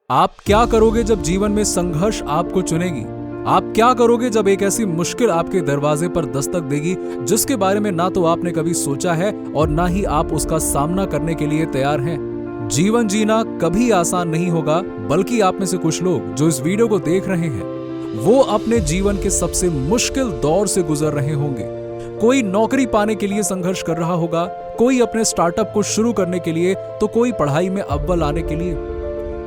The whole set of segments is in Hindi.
आप क्या करोगे जब जीवन में संघर्ष आपको चुनेगी? आप क्या करोगे जब एक ऐसी मुश्किल आपके दरवाजे पर दस्तक देगी जिसके बारे में ना तो आपने कभी सोचा है और ना ही आप उसका सामना करने के लिए तैयार हैं? जीवन जीना कभी आसान नहीं होगा, बल्कि आप में से कुछ लोग जो इस वीडियो को देख रहे हैं वो अपने जीवन के सबसे मुश्किल दौर से गुजर रहे होंगे। कोई नौकरी पाने के लिए संघर्ष कर रहा होगा, कोई अपने स्टार्टअप को शुरू करने के लिए, तो कोई पढ़ाई में अव्वल आने के लिए।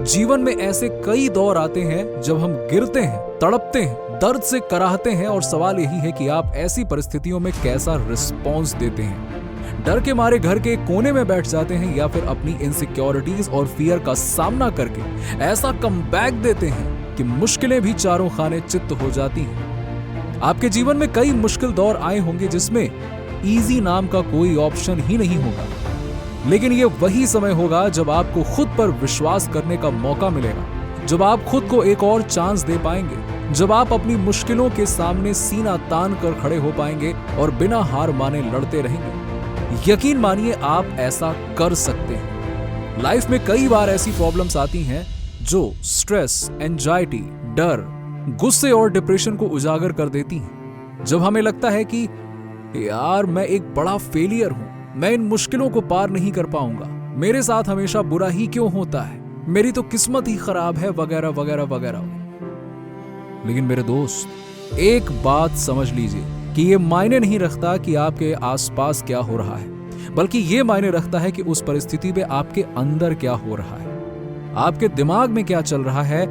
जीवन में ऐसे कई दौर आते हैं जब हम गिरते हैं, तड़पते हैं, दर्द से कराहते हैं और सवाल यही है कि आप ऐसी परिस्थितियों में कैसा रिस्पॉन्स देते हैं। डर के मारे घर के कोने में बैठ जाते हैं या फिर अपनी इनसिक्योरिटीज और फियर का सामना करके ऐसा कमबैक देते हैं कि मुश्किलें भी चारों खाने चित्त हो जाती हैं। आपके जीवन में कई मुश्किल दौर आए होंगे जिसमें इजी नाम का कोई ऑप्शन ही नहीं होगा, लेकिन ये वही समय होगा जब आपको खुद पर विश्वास करने का मौका मिलेगा, जब आप खुद को एक और चांस दे पाएंगे, जब आप अपनी मुश्किलों के सामने सीना तान कर खड़े हो पाएंगे और बिना हार माने लड़ते रहेंगे। यकीन मानिए आप ऐसा कर सकते हैं। लाइफ में कई बार ऐसी प्रॉब्लम्स आती हैं जो स्ट्रेस, एंजाइटी, डर, गुस्से और डिप्रेशन को उजागर कर देती हैं। जब हमें लगता है कि यार मैं एक बड़ा फेलियर हूं, मैं इन मुश्किलों को पार नहीं कर पाऊंगा, मेरे साथ हमेशा बुरा ही क्यों होता है, मेरी तो किस्मत ही खराब है, वगैरह वगैरह वगैरह। लेकिन मेरे दोस्त, एक बात समझ लीजिए कि ये मायने नहीं रखता कि आपके आसपास क्या हो रहा है, बल्कि ये मायने रखता है कि उस परिस्थिति में आपके अंदर क्या हो रहा है, आपके दिमाग में क्या चल रहा है।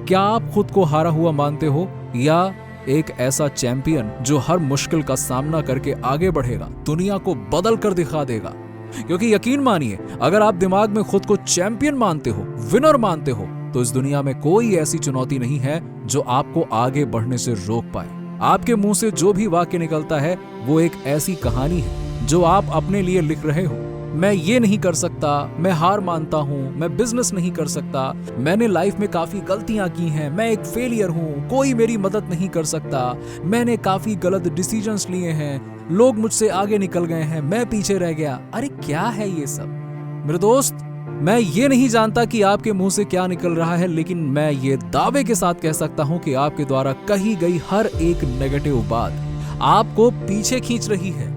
क्या आप खुद को हारा हुआ मानते हो या एक ऐसा चैंपियन जो हर मुश्किल का सामना करके आगे बढ़ेगा, दुनिया को बदल कर दिखा देगा? क्योंकि यकीन मानिए, अगर आप दिमाग में खुद को चैंपियन मानते हो, विनर मानते हो, तो इस दुनिया में कोई ऐसी चुनौती नहीं है जो आपको आगे बढ़ने से रोक पाए। आपके मुंह से जो भी वाक्य निकलता है वो एक ऐसी कहानी है जो आप अपने लिए लिख रहे हो। मैं ये नहीं कर सकता, मैं हार मानता हूँ, मैं बिजनेस नहीं कर सकता, मैंने लाइफ में काफी गलतियां की हैं, मैं एक फेलियर हूँ, कोई मेरी मदद नहीं कर सकता, मैंने काफी गलत डिसीजंस लिए हैं, लोग मुझसे आगे निकल गए हैं, मैं पीछे रह गया। अरे क्या है ये सब? मेरे दोस्त, मैं ये नहीं जानता कि आपके मुंह से क्या निकल रहा है, लेकिन मैं ये दावे के साथ कह सकता हूँ कि आपके द्वारा कही गई हर एक नेगेटिव बात आपको पीछे खींच रही है।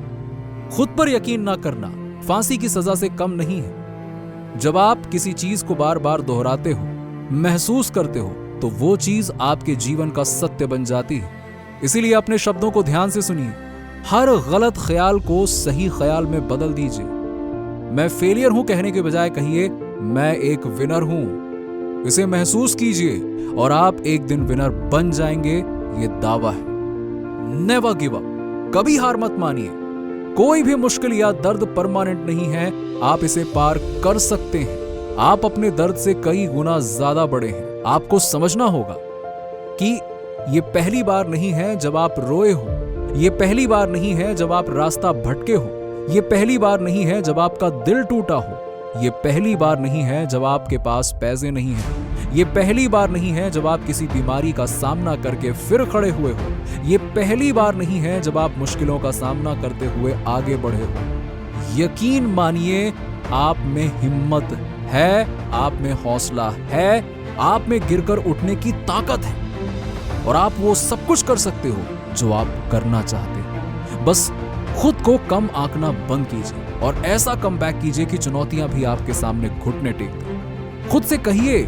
खुद पर यकीन ना करना फांसी की सजा से कम नहीं है। जब आप किसी चीज को बार बार दोहराते हो, महसूस करते हो, तो वो चीज आपके जीवन का सत्य बन जाती है। इसीलिए अपने शब्दों को ध्यान से सुनिए। हर गलत ख्याल को सही ख्याल में बदल दीजिए। मैं फेलियर हूं कहने के बजाय कहिए मैं एक विनर हूं। इसे महसूस कीजिए और आप एक दिन विनर बन जाएंगे, ये दावा है। नेवर गिव अप, कभी हार मत मानिए। कोई भी मुश्किल या दर्द परमानेंट नहीं है, आप इसे पार कर सकते हैं। आप अपने दर्द से कई गुना ज्यादा बड़े हैं। आपको समझना होगा कि ये पहली बार नहीं है जब आप रोए हो, ये पहली बार नहीं है जब आप रास्ता भटके हो, ये पहली बार नहीं है जब आपका दिल टूटा हो, ये पहली बार नहीं है जब आपके पास पैसे नहीं हैं, ये पहली बार नहीं है जब आप किसी बीमारी का सामना करके फिर खड़े हुए हो, ये पहली बार नहीं है जब आप मुश्किलों का सामना करते हुए आगे बढ़े हो। यकीन मानिए, आप में हिम्मत है, आप में हौसला है, आप में गिरकर उठने की ताकत है और आप वो सब कुछ कर सकते हो जो आप करना चाहते हो। बस खुद को कम आंकना बंद कीजिए और ऐसा कमबैक कीजिए कि चुनौतियां भी आपके सामने घुटने टेक दें। खुद से कहिए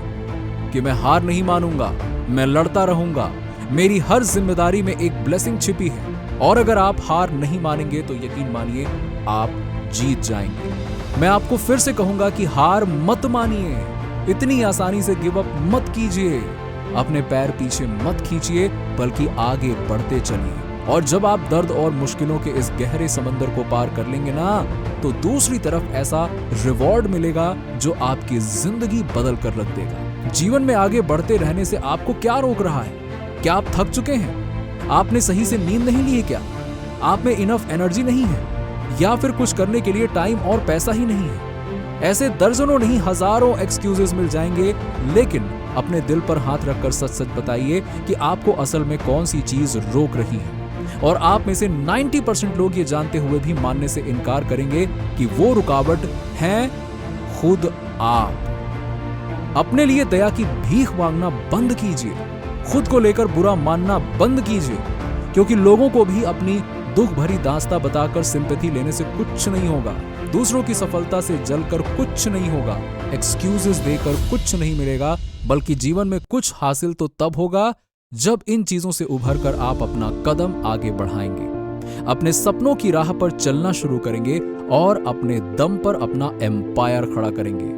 कि मैं हार नहीं मानूंगा, मैं लड़ता रहूंगा, मेरी हर जिम्मेदारी में एक ब्लेसिंग छिपी है। और अगर आप हार नहीं मानेंगे तो यकीन मानिए आप जीत जाएंगे। मैं आपको फिर से कहूंगा कि हार मत मानिए, इतनी आसानी से गिव अप मत कीजिए, अपने पैर पीछे मत खींचिए, बल्कि आगे बढ़ते चलिए। और जब आप दर्द और मुश्किलों के इस गहरे समंदर को पार कर लेंगे ना, तो दूसरी तरफ ऐसा रिवॉर्ड मिलेगा जो आपकी जिंदगी बदल कर रख देगा। जीवन में आगे बढ़ते रहने से आपको क्या रोक रहा है? क्या आप थक चुके हैं? आपने सही से नींद नहीं ली है क्या? आप में इनफ एनर्जी नहीं है, या फिर कुछ करने के लिए टाइम और पैसा ही नहीं है? ऐसे दर्जनों नहीं हजारों एक्सक्यूजेस मिल जाएंगे, लेकिन अपने दिल पर हाथ रखकर सच सच बताइए कि आपको असल में कौन सी चीज रोक रही है। और आप में से 90% लोग ये जानते हुए भी मानने से इनकार करेंगे कि वो रुकावट है खुद आप। अपने लिए दया की भीख मांगना बंद कीजिए। खुद को लेकर बुरा मानना बंद कीजिए, क्योंकि लोगों को भी अपनी दुख भरी दास्तां बताकर सिंपैथी लेने से कुछ नहीं होगा। दूसरों की सफलता से जलकर कुछ नहीं होगा। एक्सक्यूजेस देकर कुछ नहीं मिलेगा, बल्कि जीवन में कुछ हासिल तो तब होगा जब इन चीजों से उभर कर आप अपना कदम आगे बढ़ाएंगे, अपने सपनों की राह पर चलना शुरू करेंगे और अपने दम पर अपना एम्पायर खड़ा करेंगे।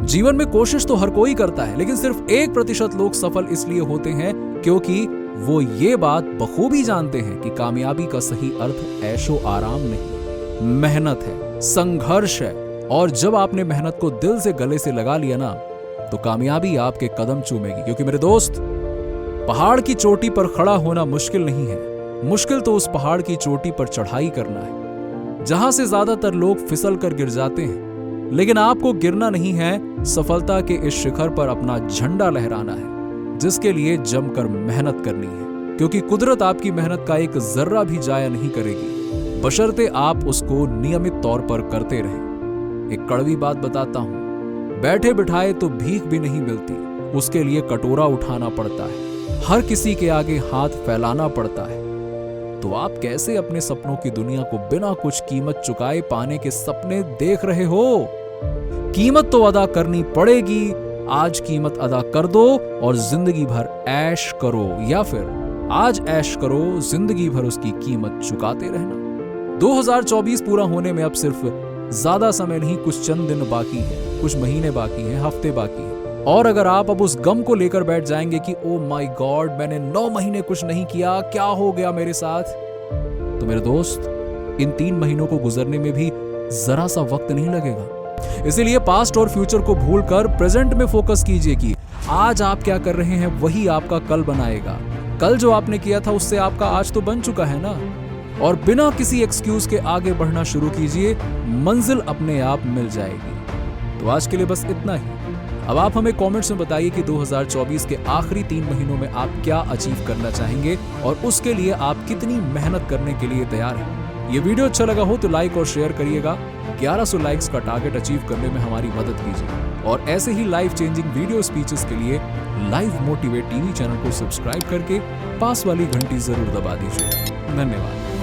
जीवन में कोशिश तो हर कोई करता है, लेकिन सिर्फ 1% लोग सफल इसलिए होते हैं क्योंकि वो ये बात बखूबी जानते हैं कि कामयाबी का सही अर्थ ऐशो आराम नहीं, मेहनत है, संघर्ष है। और जब आपने मेहनत को दिल से गले से लगा लिया ना, तो कामयाबी आपके कदम चूमेगी। क्योंकि मेरे दोस्त, पहाड़ की चोटी पर खड़ा होना मुश्किल नहीं है, मुश्किल तो उस पहाड़ की चोटी पर चढ़ाई करना है, जहां से ज्यादातर लोग फिसल कर गिर जाते हैं। लेकिन आपको गिरना नहीं है, सफलता के इस शिखर पर अपना झंडा लहराना है, जिसके लिए जमकर मेहनत करनी है। क्योंकि कुदरत आपकी मेहनत का एक जर्रा भी जाया नहीं करेगी, बशर्ते आप उसको नियमित तौर पर करते रहें। एक कड़वी बात बताता हूं, बैठे बिठाए तो भीख भी नहीं मिलती, उसके लिए कटोरा उठाना पड़ता है, हर किसी के आगे हाथ फैलाना पड़ता है। तो आप कैसे अपने सपनों की दुनिया को बिना कुछ कीमत चुकाए पाने के सपने देख रहे हो? कीमत तो अदा करनी पड़ेगी। आज कीमत अदा कर दो और जिंदगी भर ऐश करो, या फिर आज ऐश करो, जिंदगी भर उसकी कीमत चुकाते रहना। 2024 पूरा होने में अब सिर्फ ज्यादा समय नहीं, कुछ चंद दिन बाकी है, कुछ महीने बाकी हैं, हफ्ते बाकी हैं। और अगर आप अब उस गम को लेकर बैठ जाएंगे कि ओ माय गॉड, मैंने 9 महीने कुछ नहीं किया, क्या हो गया मेरे साथ, तो मेरे दोस्त, इन 3 महीनों को गुजरने में भी जरा सा वक्त नहीं लगेगा। इसीलिए पास्ट और फ्यूचर को भूलकर प्रेजेंट में फोकस कीजिए कि आज आप क्या कर रहे हैं वही आपका कल बनाएगा। कल जो आपने किया था उससे आपका आज तो बन चुका है ना। और बिना किसी एक्सक्यूज के आगे बढ़ना शुरू कीजिए, मंजिल अपने आप मिल जाएगी। तो आज के लिए बस इतना ही। अब आप हमें कमेंट्स में बताइए कि 2024 के आखिरी 3 महीनों में आप क्या अचीव करना चाहेंगे और उसके लिए आप कितनी मेहनत करने के लिए तैयार हैं। ये वीडियो अच्छा लगा हो तो लाइक और शेयर करिएगा। 1100 लाइक्स का टारगेट अचीव करने में हमारी मदद कीजिए। और ऐसे ही लाइफ चेंजिंग वीडियो स्पीचेस के लिए लाइव मोटिवेट टीवी चैनल को सब्सक्राइब करके पास वाली घंटी जरूर दबा दीजिए। धन्यवाद।